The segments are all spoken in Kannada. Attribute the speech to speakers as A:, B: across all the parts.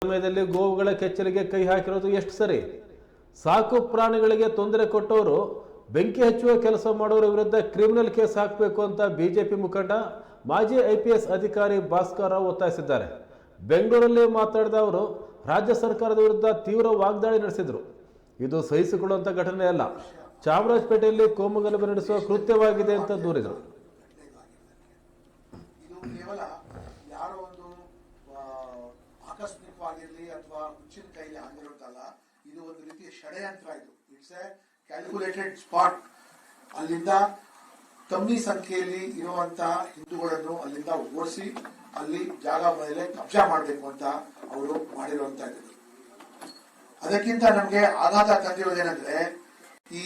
A: ಸಮಯದಲ್ಲಿ ಗೋವುಗಳ ಕೆಚ್ಚಲಿಗೆ ಕೈ ಹಾಕಿರೋದು ಎಷ್ಟು ಸರಿ? ಸಾಕು ಪ್ರಾಣಿಗಳಿಗೆ ತೊಂದರೆ ಕೊಟ್ಟವರು ಬೆಂಕಿ ಹಚ್ಚುವ ಕೆಲಸ ಮಾಡೋರ ವಿರುದ್ಧ ಕ್ರಿಮಿನಲ್ ಕೇಸ್ ಹಾಕಬೇಕು ಅಂತ ಬಿಜೆಪಿ ಮುಖಂಡ ಮಾಜಿ IPS ಅಧಿಕಾರಿ ಭಾಸ್ಕರ್ ರಾವ್ ಒತ್ತಾಯಿಸಿದ್ದಾರೆ. ಬೆಂಗಳೂರಲ್ಲಿ ಮಾತನಾಡಿದ ಅವರು ರಾಜ್ಯ ಸರ್ಕಾರದ ವಿರುದ್ಧ ತೀವ್ರ ವಾಗ್ದಾಳಿ ನಡೆಸಿದರು. ಇದು ಸಹಿಸಿಕೊಳ್ಳುವಂತ ಘಟನೆ ಅಲ್ಲ, ಚಾಮರಾಜಪೇಟೆಯಲ್ಲಿ ಕೋಮುಗಲಭೆ ನಡೆಸುವ ಕೃತ್ಯವಾಗಿದೆ ಅಂತ ದೂರಿದರು.
B: ಆಕಸ್ಮಿಕವಾಗಿರಲಿ ಅಥವಾ ಹುಚ್ಚಿನ ಕೈಲಿ ಆಗಿರೋದಲ್ಲ, ಇದು ಒಂದು ರೀತಿಯ ಷಡ್ಯಂತ್ರ. ಇದು ಇಟ್ಸ್ ಎ ಕ್ಯಾಲ್ಕುಲೇಟೆಡ್ ಸ್ಪಾಟ್. ಅಲ್ಲಿಂದ ಕಮ್ಮಿ ಸಂಖ್ಯೆಯಲ್ಲಿ ಇರುವಂತಹ ಹಿಂದೂಗಳನ್ನು ಅಲ್ಲಿಂದ ಓಡಿಸಿ ಅಲ್ಲಿ ಜಾಗ ಮೇಲೆ ಕಬ್ಜಾ ಮಾಡಬೇಕು ಅಂತ ಅವರು ಮಾಡಿರುವಂತದ್ದು. ಅದಕ್ಕಿಂತ ನಮ್ಗೆ ಆಘಾತ ತಂದಿರೋದೇನಂದ್ರೆ, ಈ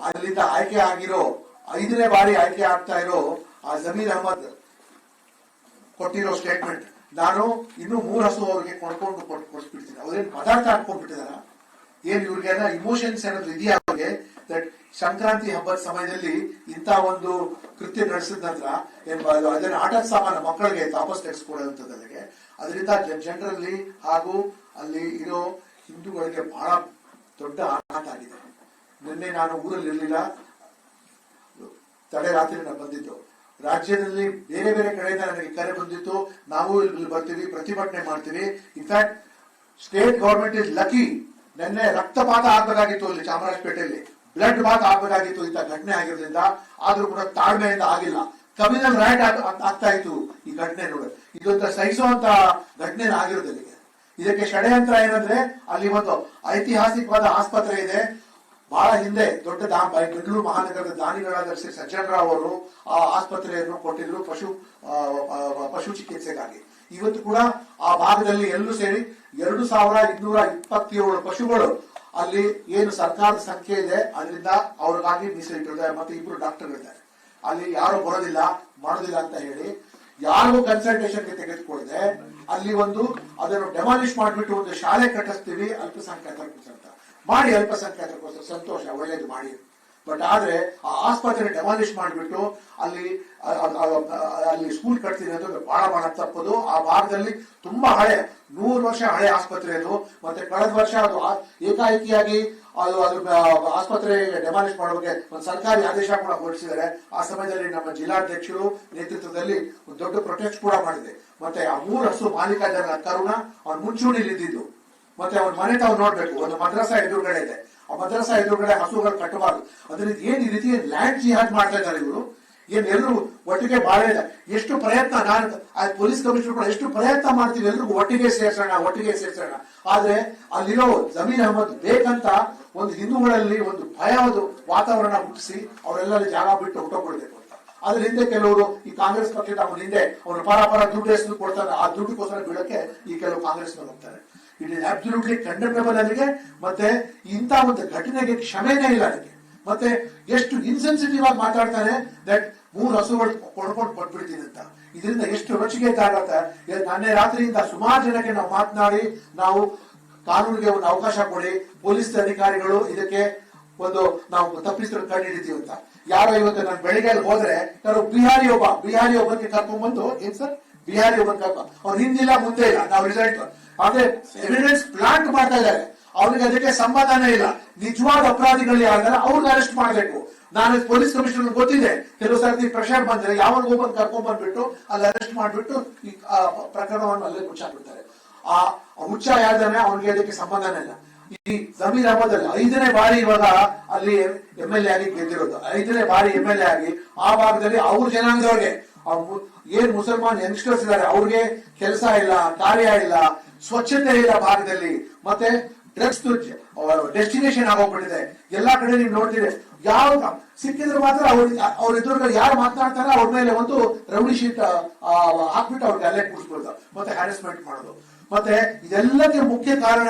B: ಅಲ್ಲಿಂದ ಆಯ್ಕೆ ಆಗಿರೋ 5ನೇ ಬಾರಿ ಆಯ್ಕೆ ಆಗ್ತಾ ಇರೋ ಆ ಜಮೀರ್ ಅಹಮದ್ ಕೊಟ್ಟಿರೋ ಸ್ಟೇಟ್ಮೆಂಟ್, ನಾನು ಇನ್ನೂ 3 ಹಸು ಅವ್ರಿಗೆ ಕೊಡಿಸ್ಬಿಡ್ತೀನಿ. ಅವ್ರೇನ್ ಪದಾರ್ಥ ಹಾಕೊಂಡ್ಬಿಟ್ಟಿದಾರ? ಏನ್ ಇವ್ರಿಗೆಲ್ಲ ಇಮೋಷನ್ಸ್ ಏನಾದ್ರು ಇದೆಯಾ ಅವ್ರಿಗೆ? ದಟ್ ಸಂಕ್ರಾಂತಿ ಹಬ್ಬದ ಸಮಯದಲ್ಲಿ ಇಂತ ಒಂದು ಕೃತ್ಯ ನಡೆಸಿದ ನಂತರ ಅದನ್ನ ಆಟದ ಸಾಮಾನು ಮಕ್ಕಳಿಗೆ ವಾಪಸ್ ತೆಗೆಸ್ಕೊಡುವಂತದ್ದಕ್ಕೆ ಅದರಿಂದ ಜನರಲ್ಲಿ ಹಾಗೂ ಅಲ್ಲಿ ಇರೋ ಹಿಂದೂಗಳಿಗೆ ಬಹಳ ದೊಡ್ಡ ಆಘಾತ ಆಗಿದೆ. ನಿನ್ನೆ ನಾನು ಊರಲ್ಲಿ ಇರಲಿಲ್ಲ, ತಡೆ ರಾತ್ರಿ ನಾನು ಬಂದಿದ್ದು. ರಾಜ್ಯದಲ್ಲಿ ಬೇರೆ ಬೇರೆ ಕಡೆಯಿಂದ ನನಗೆ ಕರೆ ಬಂದಿತ್ತು, ನಾವು ಇಲ್ಲಿ ಬರ್ತೀವಿ, ಪ್ರತಿಭಟನೆ ಮಾಡ್ತೀವಿ. In fact state government is lucky. ನಿನ್ನೆ ರಕ್ತಪಾತ ಆಗ್ಬೇಕಾಗಿತ್ತು, ಅಲ್ಲಿ ಚಾಮರಾಜಪೇಟೆಯಲ್ಲಿ ಬ್ಲಡ್ ಬಾತ್ ಆಗ್ಬೇಕಾಗಿತ್ತು ಇಂಥ ಘಟನೆ ಆಗಿರೋದ್ರಿಂದ, ಆದ್ರೂ ಕೂಡ ತಾಳ್ಮೆಯಿಂದ ಆಗಿಲ್ಲ. ಕಮ್ಯುನಲ್ ರೈಟ್ ಆಗ್ತಾ ಇತ್ತು ಈ ಘಟನೆ. ನೋಡಿ, ಇದೊಂದು ಸಹಿಸುವಂತ ಘಟನೆ ಆಗಿರೋದಿಲ್ಲ. ಇದಕ್ಕೆ ಷಡ್ಯಂತ್ರ ಏನಂದ್ರೆ, ಅಲ್ಲಿ ಒಂದು ಐತಿಹಾಸಿಕವಾದ ಆಸ್ಪತ್ರೆ ಇದೆ. ಬಹಳ ಹಿಂದೆ ದೊಡ್ಡ ಬೆಂಗಳೂರು ಮಹಾನಗರದ ದಾನಿಗಳಾದ ಶ್ರೀ ಸಜ್ಜನ್ ರಾವ್ ಅವರು ಆ ಆಸ್ಪತ್ರೆಯನ್ನು ಕೊಟ್ಟಿದ್ರು ಪಶು ಚಿಕಿತ್ಸೆಗಾಗಿ. ಇವತ್ತು ಕೂಡ ಆ ಭಾಗದಲ್ಲಿ ಎಲ್ಲೂ ಸೇರಿ 2227 ಪಶುಗಳು ಅಲ್ಲಿ ಏನು ಸರ್ಕಾರದ ಸಂಖ್ಯೆ ಇದೆ ಅದರಿಂದ ಅವ್ರಿಗಾಗಿ ಮೀಸಲಿಟ್ಟಿದ್ದಾರೆ. ಮತ್ತೆ 2 ಡಾಕ್ಟರ್ಗಳಿದ್ದಾರೆ. ಅಲ್ಲಿ ಯಾರು ಬರೋದಿಲ್ಲ ಮಾಡೋದಿಲ್ಲ ಅಂತ ಹೇಳಿ ಯಾರಿಗೂ ಕನ್ಸಲ್ಟೇಷನ್ಗೆ ತೆಗೆದುಕೊಳ್ಳದೆ ಅಲ್ಲಿ ಅದನ್ನು ಡೆಮಾಲಿಷ್ ಮಾಡಿಬಿಟ್ಟು ಒಂದು ಶಾಲೆ ಕಟ್ಟಿಸ್ತೀವಿ ಅಲ್ಪಸಂಖ್ಯಾತರಿಗೋಸ್ಕರ ಅಂತ ಮಾಡಿ, ಅಲ್ಪಸಂಖ್ಯಾತರಿಗೋಸ್ಕರ ಸಂತೋಷ, ಒಳ್ಳೇದು ಮಾಡಿ. ಬಟ್ ಆದ್ರೆ ಆ ಆಸ್ಪತ್ರೆ ಡೆಮಾಲಿಷ್ ಮಾಡಿಬಿಟ್ಟು ಅಲ್ಲಿ ಸ್ಕೂಲ್ ಕಟ್ತೀನಿ ಅನ್ನೋದು ಬಹಳ ತಪ್ಪದು. ಆ ಭಾಗದಲ್ಲಿ ತುಂಬಾ 100 ವರ್ಷ ಹಳೆ ಆಸ್ಪತ್ರೆ ಅದು. ಮತ್ತೆ ಕಳೆದ ವರ್ಷ ಅದು ಏಕಾಏಕಿಯಾಗಿ ಅದ್ರ ಆಸ್ಪತ್ರೆ ಡೆಮಾಲಿಷ್ ಮಾಡೋಕೆ ಒಂದು ಸರ್ಕಾರಿ ಆದೇಶ ಕೂಡ ಹೊರಡಿಸಿದ್ದಾರೆ. ಆ ಸಮಯದಲ್ಲಿ ನಮ್ಮ ಜಿಲ್ಲಾಧ್ಯಕ್ಷರು ನೇತೃತ್ವದಲ್ಲಿ ಒಂದು ದೊಡ್ಡ ಪ್ರೊಟೆಸ್ಟ್ ಕೂಡ ಮಾಡಿದೆ. ಮತ್ತೆ ಆ 3 ಹಸು ಮಾಲೀಕ ಇದ್ದಾರಲ್ಲ ಕರುಣ, ಅವ್ನು ಮುಂಚೂಣಿಲಿ ಇದ್ದಿದ್ದು. ಮತ್ತೆ ಅವ್ನ ಮನೆ ತಾವು ನೋಡ್ಬೇಕು, ಒಂದು ಮದ್ರಸಾ ಎದುರುಗಡೆ ಇದೆ. ಆ ಮದ್ರಸಾ ಎದುರುಗಡೆ ಹಸುಗಳು ಕಟ್ಟಬಾರ್ದು. ಅದರಿಂದ ಏನ್ ಈ ರೀತಿ ಲ್ಯಾಂಡ್ ಜಿಹಾದ್ ಮಾಡ್ತಾ ಇದ್ದಾರೆ ಇವರು. ಏನ್ ಎಲ್ಲರೂ ಒಟ್ಟಿಗೆ ಬಾಳ ಇದೆ. ಎಷ್ಟು ಪ್ರಯತ್ನ, ನಾನು ಪೊಲೀಸ್ ಕಮಿಷನರ್ ಕೂಡ ಎಷ್ಟು ಪ್ರಯತ್ನ ಮಾಡ್ತೀವಿ ಎಲ್ರಿಗೂ ಒಟ್ಟಿಗೆ ಸೇರ್ಸೋಣ. ಆದ್ರೆ ಅಲ್ಲಿರೋ ಜಮೀರ್ ಅಹಮದ್ ಬೇಕಂತ ಒಂದು ಹಿಂದೂಗಳಲ್ಲಿ ಒಂದು ಭಯದ ವಾತಾವರಣ ಹುಟ್ಟಿಸಿ ಅವರೆಲ್ಲರೂ ಜಾಗ ಬಿಟ್ಟು ಹೊಟ್ಟೋಗ್ಬಿಡ್ಬೇಕು ಅಂತ. ಅದ್ರ ಹಿಂದೆ ಕೆಲವರು ಈ ಕಾಂಗ್ರೆಸ್ ಪಕ್ಷದ ಅವನ ಹಿಂದೆ ಅವರು ಪರ ದುಡ್ಡು ಎಷ್ಟು ಕೊಡ್ತಾರೆ, ಆ ದುಡ್ಡುಗೋಸ್ಕರ ಬಿಡಕ್ಕೆ ಈ ಕೆಲವು ಕಾಂಗ್ರೆಸ್ನವ್ರು ಹೋಗ್ತಾರೆ. ಇಟ್ ಇಸ್ ಅಬ್ಸಲ್ಯೂಟ್ಲಿ ಕಂಡೆಮ್ನಬಲ್ ಅದಕ್ಕೆ. ಮತ್ತೆ ಇಂಥ ಒಂದು ಘಟನೆಗೆ ಕ್ಷಮೆನೇ ಇಲ್ಲ ಅದಕ್ಕೆ. ಮತ್ತೆ ಎಷ್ಟು ಇನ್ಸೆನ್ಸಿಟಿವ್ ಆಗಿ ಮಾತಾಡ್ತಾನೆ, ದಟ್ 3 ಹಸುಗಳು ಕೊಟ್ಬಿಡ್ತೀನಿ ಅಂತ. ಇದರಿಂದ ಎಷ್ಟು ರುಚಿಗೆ ಆಗತ್ತೆ. ನಿನ್ನೆ ರಾತ್ರಿಯಿಂದ ಸುಮಾರು ಜನಕ್ಕೆ ನಾವು ಮಾತನಾಡಿ, ನಾವು ಕಾನೂನಿಗೆ ಒಂದು ಅವಕಾಶ ಕೊಡಿ, ಪೊಲೀಸ್ ಅಧಿಕಾರಿಗಳು ಇದಕ್ಕೆ ನಾವು ತಪ್ಪಿಸಿದ್ರು ಕಂಡು ಹಿಡಿತೀವಿ ಅಂತ. ಯಾರೋ ಇವತ್ತು ನಾನು ಬೆಳಿಗ್ಗೆ ಹೋದ್ರೆ ಯಾರು ಬಿಹಾರಿ ಒಬ್ಬನಿಗೆ ಕರ್ಕೊಂಡ್ಬಂದು, ಏನ್ ಸರ್ ಬಿಹಾರಿ ಒಬ್ಬನ್ ಅವ್ರು ಹಿಂದಿಲ್ಲ ಮುಂದೆ ಇಲ್ಲ, ನಾವು ರಿಸಲ್ಟ್ ಆದ್ರೆ ಎವಿಡೆನ್ಸ್ ಪ್ಲಾಂಟ್ ಮಾಡ್ತಾ ಇದ್ದಾರೆ. ಅವ್ರಿಗೆ ಅದಕ್ಕೆ ಸಂಬಂಧನೇ ಇಲ್ಲ. ನಿಜವಾದ ಅಪರಾಧಿಗಳು ಯಾರಿದ್ದಾರೆ ಅವ್ರಿಗೆ ಅರೆಸ್ಟ್ ಮಾಡಬೇಕು. ನಾನು ಪೊಲೀಸ್ ಕಮಿಷನರ್ ಗೊತ್ತಿದೆ, ಕೆಲವು ಸರ್ತಿ ಪ್ರೆಷರ್ ಬಂದ್ರೆ ಯಾವಾಗ ಕರ್ಕೊಂಡ್ ಬಂದ್ಬಿಟ್ಟು ಅಲ್ಲಿ ಅರೆಸ್ಟ್ ಮಾಡ್ಬಿಟ್ಟು ಈ ಪ್ರಕರಣವನ್ನು ಅಲ್ಲೇ ಮುಚ್ಚಾಕ್ಬಿಡ್ತಾರೆ. ಆ ಹುಚ್ಚ ಯಾವ್ದಾನೆ ಅವ್ನಿಗೆ ಅದಕ್ಕೆ ಸಂಬಂಧನೇ ಇಲ್ಲ. ಈ ಜಮೀರ್ ಅಹಮದ್ ಅಲ್ಲಿ 5ನೇ ಬಾರಿ ಇವಾಗ ಅಲ್ಲಿ MLA ಆಗಿ ಗೆದ್ದಿರೋದು. 5ನೇ ಬಾರಿ MLA ಆಗಿ ಆ ಭಾಗದಲ್ಲಿ ಅವ್ರ ಜನಾಂಗದವ್ರಿಗೆ, ಏನ್ ಮುಸಲ್ಮಾನ್ ಯಂಗ್ಸ್ಟರ್ಸ್ ಇದ್ದಾರೆ ಅವ್ರಿಗೆ ಕೆಲಸ ಇಲ್ಲ, ಕಾರ್ಯ ಇಲ್ಲ, ಸ್ವಚ್ಛತೆ ಇಲ್ಲ ಭಾಗದಲ್ಲಿ. ಮತ್ತೆ ಡ್ರಗ್ಸ್ ಡೆಸ್ಟಿನೇಷನ್ ಆಗೋಗ್ಬಿಟ್ಟಿದೆ. ಎಲ್ಲಾ ಕಡೆ ನೀವು ನೋಡ್ತೀರಿ, ಯಾವ ಸಿಕ್ಕಿದ್ರೆ ಮಾತ್ರ ಅವ್ರ ಎದುರುಗಳು ಯಾರು ಮಾತನಾಡ್ತಾರೆ ಅವ್ರ ಮೇಲೆ ಒಂದು ರೌಡಿ ಶೀಟ್ ಹಾಕ್ಬಿಟ್ಟು ಅವ್ರಿಗೆ ಅಲ್ಲೇ ಕೂರಿಸ್ಬಿಡೋದು, ಮತ್ತೆ ಹ್ಯಾರಸ್ಮೆಂಟ್ ಮಾಡೋದು. ಮತ್ತೆ ಇದೆಲ್ಲಕ್ಕೆ ಮುಖ್ಯ ಕಾರಣ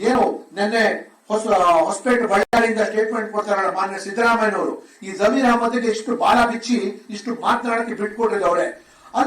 B: ಏನು, ನಿನ್ನೆ ಹೊಸಪೇಟೆ ಬಳ್ಳಾರಿಯಿಂದ ಸ್ಟೇಟ್ಮೆಂಟ್ ಕೊಡ್ತಾರಲ್ಲ ಮಾನ್ಯ ಸಿದ್ದರಾಮಯ್ಯನವರು, ಈ ಜಮೀರ್ ಅಹಮದ್ಗೆ ಇಷ್ಟು ಬಾಲ ಬಿಚ್ಚಿ ಇಷ್ಟು ಮಾತನಾಡಕ್ಕೆ ಬಿಟ್ಕೊಟ್ಟಿದ್ದು ಅವರೇ.